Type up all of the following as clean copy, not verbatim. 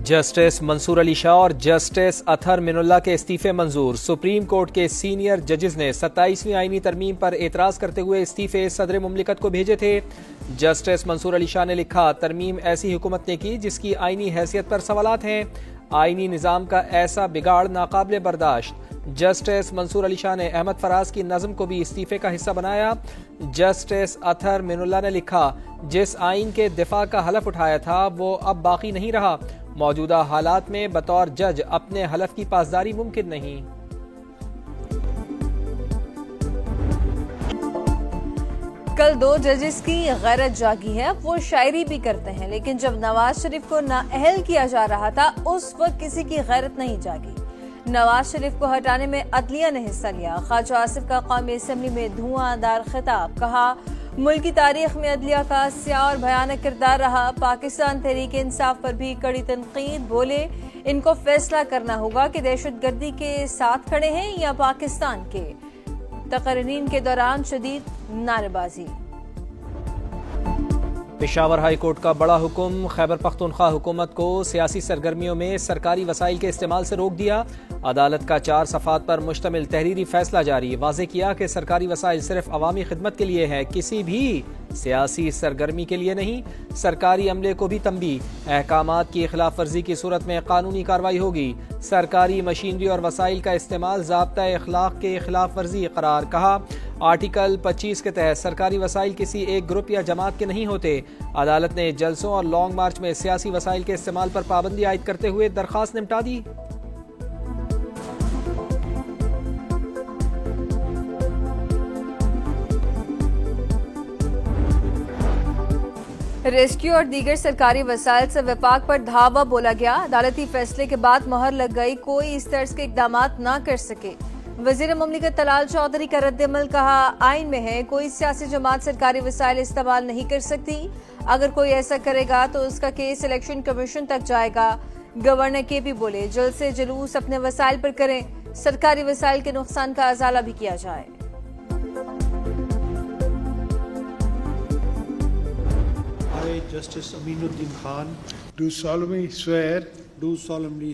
Justice Mansoor Ali Shah और justice Athar Minallah के इस्तीफे मंजूर। सुप्रीम कोर्ट के सीनियर जजेस ने 27वीं आईनी तरमीम पर एतराज करते हुए इस्तीफे सदर मुमलिकत को भेजे थे। जस्टिस मंसूर अली शाह ने लिखा, तरमीम ऐसी हुकूमत ने की जिसकी आईनी हैसियत पर सवालात हैं। आईनी निज़ाम का ऐसा बिगाड़ नाकाबिले बर्दाश्त। जस्टिस मंसूर अली शाह ने अहमद फराज की नज़म को भी इस्तीफे का हिस्सा बनाया। जस्टिस अतहर मिनुल्लाह ने लिखा, जिस आइन के दिफा का हलफ उठाया था वो अब बाकी नहीं रहा। मौजूदा हालात में बतौर जज अपने हलफ की पासदारी मुमकिन नहीं। कल 2 जजेस की गैरत जागी है। वो शायरी भी करते हैं, लेकिन जब नवाज शरीफ को नाअहल किया जा रहा था उस वक्त किसी की गैरत नहीं जागी। नवाज शरीफ को हटाने में अदलिया ने हिस्सा लिया। ख्वाजा आसिफ का कौमी असम्बली में धुआंधार खिताब। कहा, मुल्क की तारीख में अदलिया का स्याह और भयानक किरदार रहा। पाकिस्तान तहरीक इंसाफ पर भी कड़ी तनकीद। बोले, इनको फैसला करना होगा कि दहशतगर्दी के साथ खड़े हैं या पाकिस्तान के। तकरीन के दौरान शदीद नारेबाजी। पेशावर हाई कोर्ट का बड़ा हुक्म। खैबर पख्तूनख्वा हुकूमत को सियासी सरगर्मियों में सरकारी वसाइल के इस्तेमाल से रोक दिया। अदालत का 4 सफ़ात पर मुश्तमिल तहरीरी फैसला जारी। वाज़ेह किया कि सरकारी वसाइल सिर्फ अवामी खिदमत के लिए है, किसी भी सियासी सरगर्मी के लिए नहीं। सरकारी अमले को भी तंबीह, अहकामात की खिलाफ वर्जी की सूरत में कानूनी कार्रवाई होगी। सरकारी मशीनरी और वसाइल का इस्तेमाल ज़ाब्ता अखलाक के खिलाफ वर्जी करार। कहा, आर्टिकल 25 के तहत सरकारी वसाइल किसी एक ग्रुप या जमात के नहीं होते। अदालत ने जलसों और लॉन्ग मार्च में सियासी वसाइल के इस्तेमाल पर पाबंदी आयद करते हुए दरखास्त निपटा दी। रेस्क्यू और दीगर सरकारी वसाइल से विफाक पर धावा बोला गया। अदालती फैसले के बाद मोहर लग गई, कोई इस तर्ज के इकदाम न कर सके। वजीर मुमलिकत तलाल चौधरी का रद्दअमल। कहा, आइन में है कोई सियासी जमात सरकारी वसाइल इस्तेमाल नहीं कर सकती। अगर कोई ऐसा करेगा तो उसका केस इलेक्शन कमीशन तक जाएगा। गवर्नर केपी बोले, जलसे जुलूस अपने वसाइल पर करें, सरकारी वसाइल के नुकसान का अजाला भी किया जाए। I, Justice Aminuddin Khan, do solemnly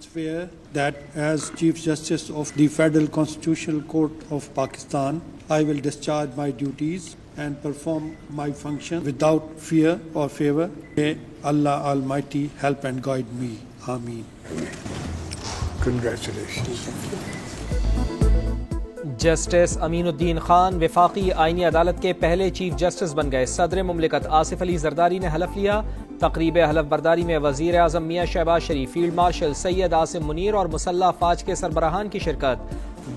swear that as Chief Justice of the Federal Constitutional Court of Pakistan, I will discharge my duties and perform my function without fear or favor. May Allah Almighty help and guide me. Ameen. Congratulations. Justice Aminuddin Khan वफाकी आईनी अदालत के पहले chief justice बन गए। सदर मुमलिकत आसिफ अली जरदारी ने हलफ लिया। तकरीब हलफ बरदारी में वजीर आजम मियाँ शहबाज शरीफ, फील्ड मार्शल सैयद आसिम मुनीर और मुसल्ह फाज के सरबराहान की शिरकत।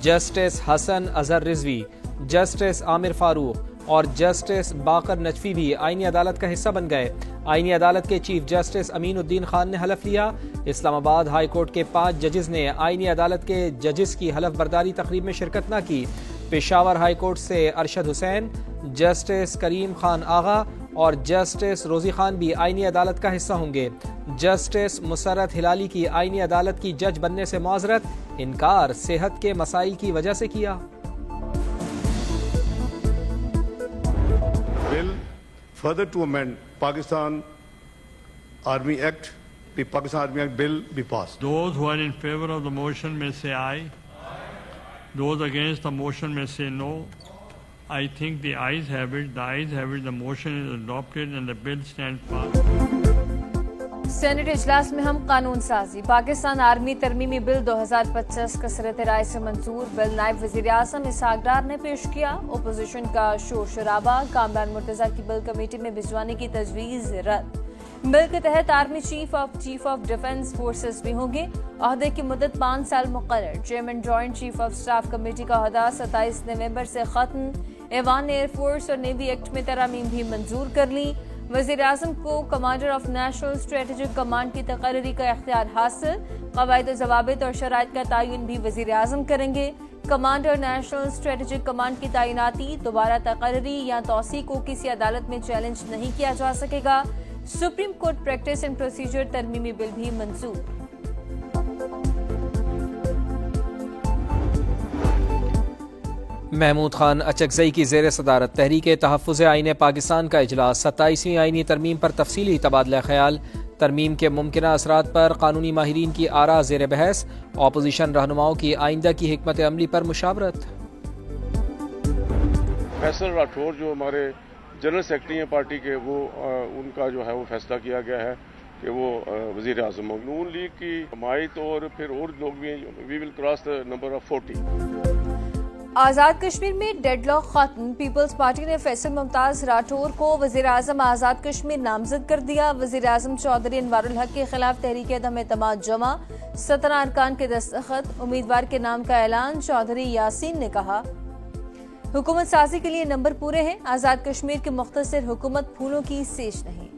जस्टिस हसन अजहर रिजवी, जस्टिस आमिर फारूक और जस्टिस बाकर नजफी भी आईनी अदालत का हिस्सा बन गए। आईनी अदालत के चीफ जस्टिस अमीनुद्दीन खान ने हलफ लिया। इस्लामाबाद हाई कोर्ट के 5 जजेस ने आईनी अदालत के जजेस की हलफ बरदारी तकरीब में शिरकत न की। पेशावर हाई कोर्ट से अरशद हुसैन, जस्टिस करीम खान आगा और जस्टिस रोजी खान भी आईनी अदालत का हिस्सा होंगे। जस्टिस मुसर्रत हिलाली की आईनी अदालत की जज बनने से मुआजरत, इनकार सेहत के मसाइल की वजह से किया। Bill further to amend Pakistan Army Act, the Pakistan Army Act bill be passed. Those who are in favor of the motion may say aye. Those against the motion may say no. I think the ayes have it. The ayes have it. The motion is adopted and the bill stands passed. Senate इजलास में हम कानून साजी। Pakistan army तरमीमी bill 2025 कसरत राय से मंजूर। Bill नायब वजीर आजम इसहाक डार ने पेश किया। ओपोजिशन का शोर शराबा। कामरान मुर्तजा की बिल कमेटी में भिजवाने की तजवीज रद्द। बिल के तहत army chief of defence forces भी होंगे। ओहदे की मुद्दत 5 साल मुकर्रर। Chairman joint chief of staff committee का ओहदा 27 नवंबर से खत्म। ऐवान ने एयरफोर्स और नेवी एक्ट में तरामीम भी मंजूर कर ली। वज़ीर आज़म को commander of national strategic command की तकर्री का इख्तियार हासिल। क़वाइद ज़वाबित और शराइत का तयन भी वज़ीर आज़म करेंगे। कमांडर नेशनल स्ट्रेटेजिक कमांड की तैनाती, दोबारा तकर्री या तौसीक़ को किसी अदालत में चैलेंज नहीं किया जा सकेगा। Supreme Court practice and procedure तरमीमी बिल भी मंजूर। महमूद खान अचकजई की ज़ेर सदारत तहरीक तहफ़्फ़ुज़ आईन पाकिस्तान का इजलास। 27वीं आईनी तरमीम पर तफसीली तबादला ख्याल। तरमीम के मुमकिना असरात पर कानूनी माहिरीन की आरा ज़ेर बहस। ऑपोजिशन रहनुमाओं की आइंदा की हिकमत अमली पर मुशावरत। फैसल राठौर जो हमारे जनरल सेक्रेटरी हैं पार्टी के, वो उनका जो है वो फैसला किया गया है कि वो वज़ीर आज़म होंगे। नून लीग की हमायत और फिर और लोग भी, we will cross the number of 40। Azad Kashmir में डेडलॉक खत्म। पीपल्स पार्टी ने फैसल मुमताज राठौर को वज़ीर आज़म आज़ाद कश्मीर नामजद कर दिया। वज़ीर आज़म चौधरी अनवारुल हक के खिलाफ तहरीक अदम एतमाद जमा, 17 अरकान के दस्तखत, उम्मीदवार के नाम का ऐलान। चौधरी यासीन ने कहा हुकूमत साजी के लिए नंबर पूरे हैं। आज़ाद कश्मीर की मुख्तसर हुकूमत फूलों की सेज नहीं।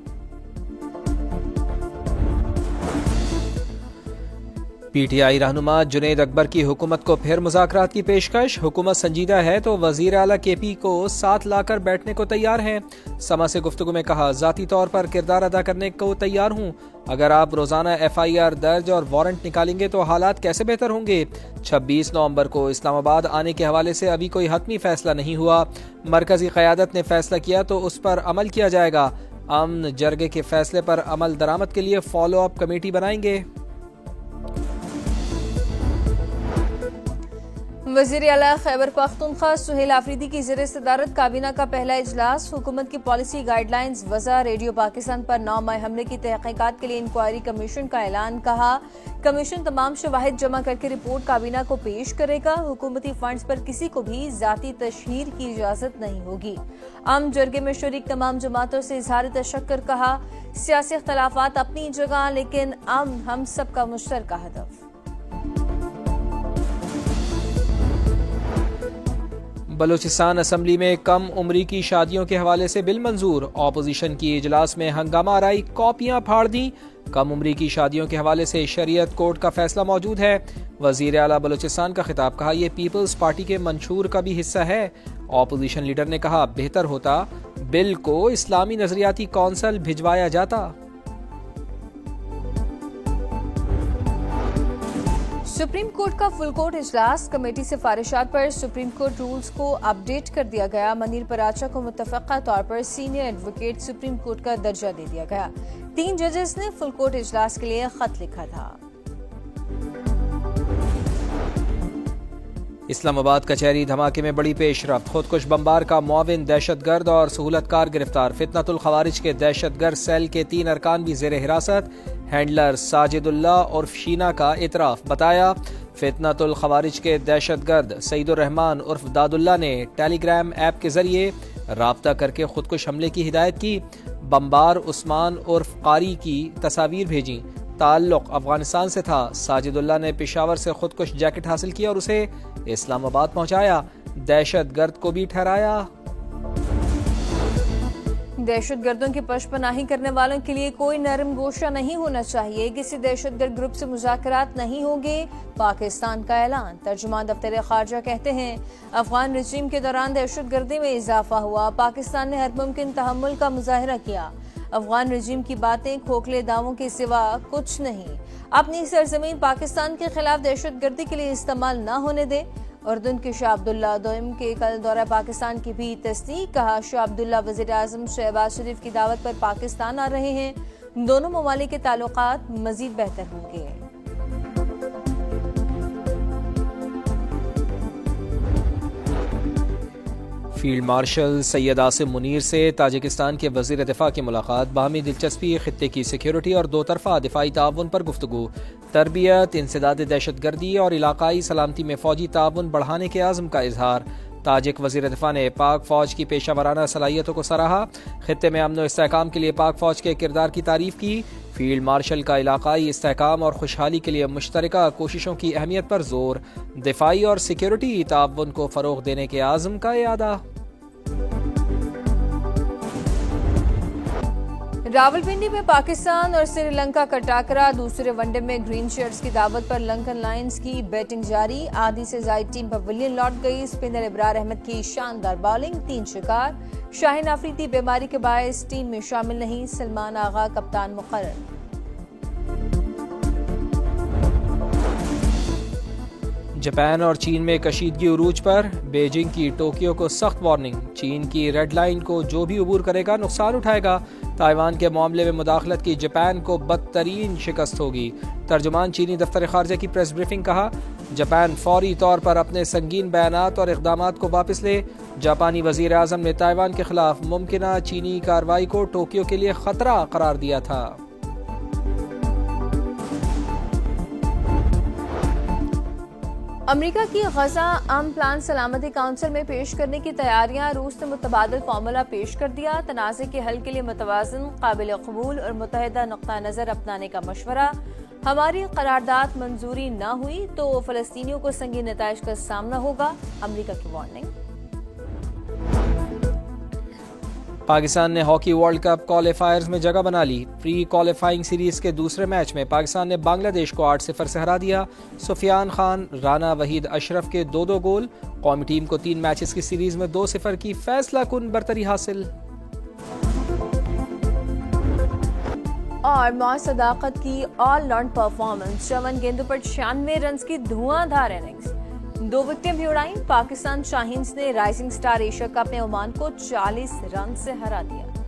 PTI रहनुमा जुनैद अकबर की हुकूमत को फिर मुज़ाकरात की पेशकश। हुकूमत संजीदा है तो वज़ीर आला KP को साथ लाकर बैठने को तैयार हैं। समा से गुफ्तगू में कहा, ज़ाती तौर पर किरदार अदा करने को तैयार हूँ। अगर आप रोज़ाना FIR दर्ज और वारंट निकालेंगे तो हालात कैसे बेहतर होंगे। 26 नवंबर को इस्लामाबाद आने के हवाले से अभी कोई हतमी फैसला नहीं हुआ। मरकजी क़यादत ने फैसला किया तो उस पर अमल किया जाएगा। अमन जरगे के फैसले पर अमल दरामद के लिए फॉलो अप कमेटी बनाएंगे। वज़ीर आला खैबर पख्तूनख्वा सुहेल आफरीदी की ज़ेर सदारत काबीना का पहला इजलास। हुकूमत की पॉलिसी गाइडलाइंस वज़ा। रेडियो पाकिस्तान पर 9 मई हमले की तहकीकात के लिए इंक्वायरी कमीशन का ऐलान। कहा कमीशन तमाम शवाहिद जमा करके रिपोर्ट काबीना को पेश करेगा। हुकूमती फंड्स पर किसी को भी ज़ाती तशहीर की इजाज़त नहीं होगी। आम जरगे में शरीक तमाम जमातों से इजहार तशक्कुर। कहा सियासी इख्तलाफात अपनी जगह, लेकिन हम सबका मुश्तरका हदफ। बलूचिस्तान असम्बली में कम उम्री की शादियों के हवाले से बिल मंजूर। ऑपोजिशन की इजलास में हंगामा आराई, कॉपियां फाड़ दी। कम उम्री की शादियों के हवाले से शरीयत कोर्ट का फैसला मौजूद है। वजीर आला बलूचिस्तान का खिताब। कहा यह पीपल्स पार्टी के मंशूर का भी हिस्सा है। ऑपोजिशन लीडर ने कहा बेहतर होता बिल को इस्लामी नजरियाती कौंसिल भिजवाया जाता। सुप्रीम कोर्ट का फुल कोर्ट इजलास। कमेटी सिफारिशात पर सुप्रीम कोर्ट रूल्स को अपडेट कर दिया गया। मनीर पराचा को मुत्तफ़क़ा तौर पर सीनियर एडवोकेट सुप्रीम कोर्ट का दर्जा दे दिया गया। 3 जजेस ने फुल कोर्ट इजलास के लिए खत लिखा था। इस्लामाबाद कचहरी धमाके में बड़ी पेशरफ्त। खुदकुश बमबार का मुआविन दहशतगर्द और सहूलतकार गिरफ्तार। फितनतुल खवारिज के दहशतगर्द सेल के 3 अरकान भी ज़ेर हिरासत। हैंडलर साजिदुल्ला और शीना का इतराफ। बताया फितनतुल खवारिज के दहशतगर्द सईदुर रहमान उर्फ दादुल्ला ने टेलीग्राम ऐप के जरिए राब्ता करके खुदकुश हमले की हिदायत की। बमबार उस्मान उर्फ कारी की तस्वीर भेजी। ताल्लुक अफगानिस्तान से था। साजिदुल्ला ने पेशावर से खुदकुश जैकेट हासिल किया और उसे इस्लामाबाद पहुंचाया। दहशतगर्द को भी ठहराया। दहशतगर्दों की पशपनाही करने वालों के लिए कोई नरम गोशा नहीं होना चाहिए। किसी दहशतगर्द ग्रुप से मुज़ाकरात नहीं होंगे। पाकिस्तान का ऐलान। तर्जुमान दफ्तर खारजा कहते हैं अफगान रजीम के दौरान दहशतगर्दी में इजाफा हुआ। पाकिस्तान ने हर मुमकिन तहम्मुल का मुजाहिरा किया। अफगान रजीम की बातें खोखले दावों के सिवा कुछ नहीं। अपनी सरजमीन पाकिस्तान के खिलाफ दहशतगर्दी के लिए इस्तेमाल न होने दे। उर्दून के शाह अब्दुल्ला दोइम के कल दौरा पाकिस्तान की भी तस्दीक। कहा शाह अब्दुल्ला वज़ीर आज़म शहबाज शरीफ की दावत पर पाकिस्तान आ रहे हैं। दोनों ममालिक के ताल्लुकात मजीद बेहतर होंगे। फील्ड मार्शल सैयद आसिम मुनीर से ताजिकिस्तान के वज़ीर दिफा की मुलाकात। बाहमी दिलचस्पी, खित्ते की सिक्योरिटी और दो तरफा दिफाई ताउन पर गुफ्तगू। तरबियत, इंसदाद दहशतगर्दी और इलाकाई सलामती में फ़ौजी ताउन बढ़ाने के आज़म का इजहार। ताजिक वज़ीर दिफा ने पाक फ़ौज की पेशा वराना सलाहियतों को सराहा। खित्ते में अमन व इस्तेहकाम के लिए पाक फ़ौज के किरदार की तारीफ की। फील्ड मार्शल का इलाकाई इस्तेहकाम और खुशहाली के लिए मुश्तरका कोशिशों की अहमियत पर जोर। दिफाई और सिक्योरिटी ताउन को फ़रोग़ देने के आज़म का यादा। रावलपिंडी में पाकिस्तान और श्रीलंका का टाकरा। दूसरे वनडे में ग्रीन शर्ट्स की दावत पर लंकन लायंस की बैटिंग जारी। आधी से ज्यादा टीम पवेलियन लौट गई। स्पिनर इब्रार अहमद की शानदार बॉलिंग, 3 शिकार। शाहीन आफरीदी बीमारी के बायस टीम में शामिल नहीं। सलमान आगा कप्तान मुकर्रर। जापान और चीन में कशीदगी उरूज पर। बीजिंग की टोक्यो को सख्त वार्निंग। चीन की रेड लाइन को जो भी अबूर करेगा नुकसान उठाएगा। ताइवान के मामले में मुदाखलत की जापान को बदतरीन शिकस्त होगी। तर्जुमान चीनी दफ्तर खारजा की प्रेस ब्रीफिंग। कहा, जापान फौरी तौर पर अपने संगीन बयानात और इक़दामात को वापस ले। जापानी वज़ीर आज़म ने ताइवान के खिलाफ मुमकिना चीनी कार्रवाई को टोक्यो के लिए खतरा करार दिया था। अमेरिका की गजा आम प्लान सलामती काउंसिल में पेश करने की तैयारियां। रूस ने मुतबादिल फार्मूला पेश कर दिया। तनाज़े के हल के लिए मुतवाज़न, काबिल कबूल और मुतहदा नुक्ता नज़र अपनाने का मशवरा। हमारी करारदाद मंजूरी न हुई तो फ़लस्तीनियों को संगीन नताइज का सामना होगा, अमेरिका की वार्निंग। पाकिस्तान ने हॉकी वर्ल्ड कप क्वालिफायर्स में जगह बना ली। प्री क्वालिफाइंग सीरीज के दूसरे मैच में पाकिस्तान ने बांग्लादेश को 8-0 से हरा दिया। सुफियान खान, राना, वहीद अशरफ के 2-2 गोल। कौमी टीम को 3 मैचेस की सीरीज में 2-0 की फैसला कुन बरतरी हासिल। और मौज सदाकत की ऑल राउंड परफॉर्मेंस। 54 गेंदों पर 96 रन की धुआंधार इनिंग्स। 2 विकेटें भी उड़ाई। पाकिस्तान शाहीन्स ने राइजिंग स्टार एशिया कप में ओमान को 40 रन से हरा दिया।